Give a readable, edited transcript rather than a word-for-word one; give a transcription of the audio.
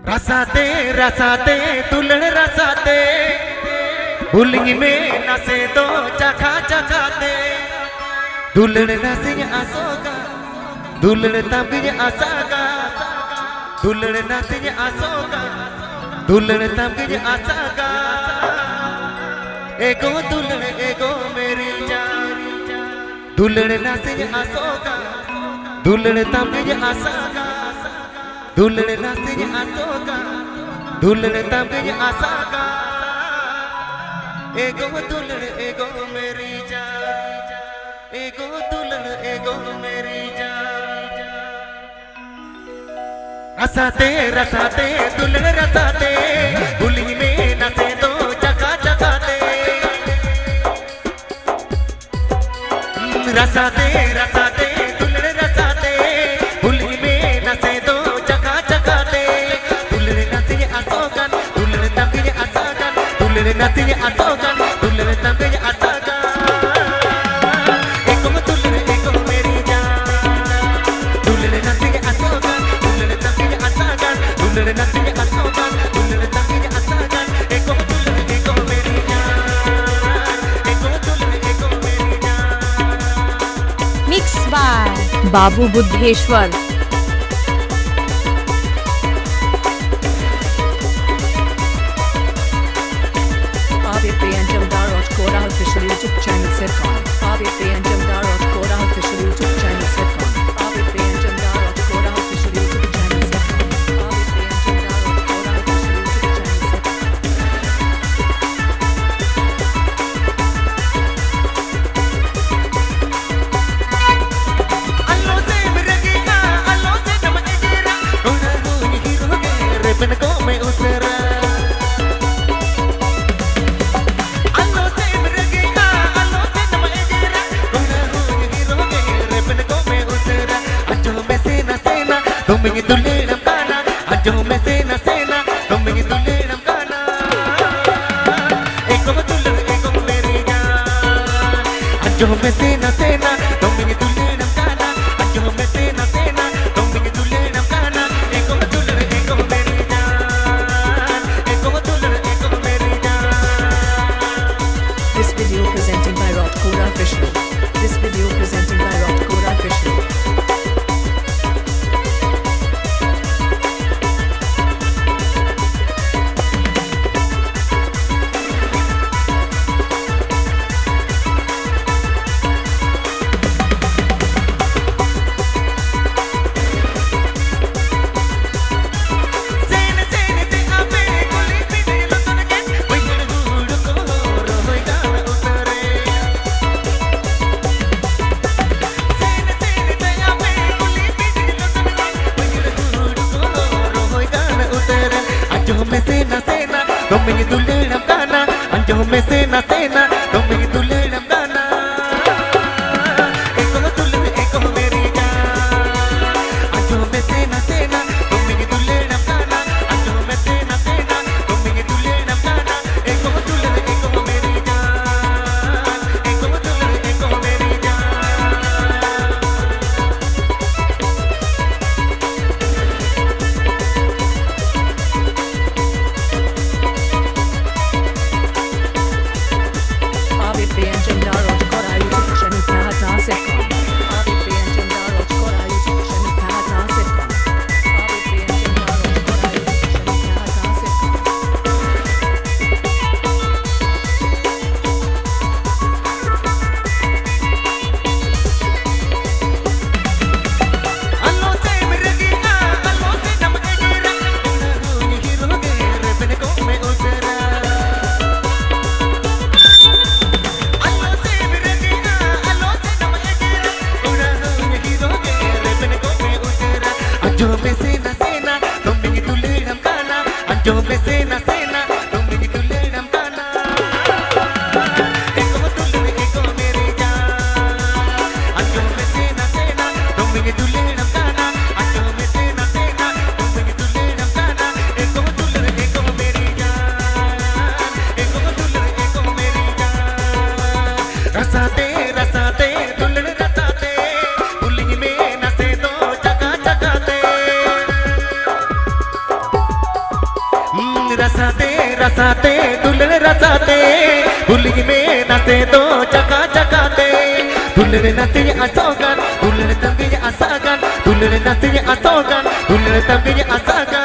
रसाते रसाते दुल्हन रसाते बुलिंग में नसे तो चखा चखाते दुल्हन नसे आसोगा दुल्हन तबिज आसागा दुल्हन नसे आसोगा दुल्हन तबिज आसागा एगो दुल्हन एगो मेरी जान दुल्हन नसे आसोगा दुल्हन तबिज आसागा दुल्हन नसे आसोगा दुल्हन तबिज आसागा एगो दुल्हन एगो मेरी जान एगो दुल्हन एगो मेरी जान रसाते रसाते दुल्हन रसाते बुलिंग में नसे तो चखा चखाते रसाते रसाते दुल्हन रसाते बुलिंग में नसे तो चखा चखाते दुल्हन नसे आसोगा दुल्हन तबिज आसागा दुल्हन नसे आसोगा दुल्हन तबिज आसागा एगो दुल्हन एगो मेरी जान दुल्हन नसे आसोगा दुल्हन तबिज आसागा दुल्हन नसे आसोगा दुल्हन तबिज आसागा एगो दुल्हन एगो मेरी जान एगो दुल्हन एगो मेरी जान mix by Babu Buddheshwar. Official YouTube channel Sircon. ABP and Jamdar of Kora official YouTube channel Sircon. ABP and Jamdar of Kora official YouTube channel Sircon. ABP and Jamdar of Kora official YouTube channel अल्लाह से मिलेगा अल्लाह से नमजेरा रोना रोनी हीरोगे रेपन को मैं उसरा तुमगे दुल्हन काना अंजो में सेना सेना तुमगे दुल्हन काना एको दुल्हन एको मेरी जान अंजो में सेना सेना तुमगे दुल्हन काना अंजो में सेना सेना तुमगे दुल्हन काना एको दुल्हन एको मेरी जान एको दुल्हन एको मेरी जान। This video presented by Rot Kora Official. This video presented by Rot Kora Official. अंजो में सेना सेना तुमगे दुल्हन काना अंजो में सेना सेना तुमगे दुल्हन काना एको दुल्हन एको मेरी जान अंजो में सेना सेना तुमगे दुल्हन काना अंजो में सेना सेना तुमगे दुल्हन काना एको दुल्हन एको मेरी जान एको दुल्हन एको मेरी जान। ABP and Jamdar of Kora YouTube channel Pahata Sircon. ABP and Jamdar of Kora YouTube channel Pahata Sircon. ABP and Jamdar of Kora YouTube channel Pahata Sircon. अल्लाह से मिलेगा अल्लाह से नमजेरा रोना रोनी हीरोगे रेपन को मैं उसरा अल्लाह से मिलेगा अल्लाह से नमजेरा रोना रोनी हीरोगे रेपन को मैं उसरा अंजो में सेना सेना तुमगे दुल्हन काना अंजो में सेना सेना तुमगे दुल्हन काना एको दुल्हन एको मेरी जान अंजो में सेना सेना तुमगे दुल्हन काना अंजो में सेना सेना तुमगे दुल्हन काना एको दुल्हन एको मेरी जान एको दुल्हन एको मेरी जान रसाते रसाते दुल्हन रसाते बुलिंग में नसे तो चका चकाते रसाते रसाते दुल्हन रसाते बुल्ली में नाचे तो चका चकाते दुल्हन नाचे असोगन दुल्हन तंगे असगन दुल्हन नाचे असोगन दुल्हन तंगे असगन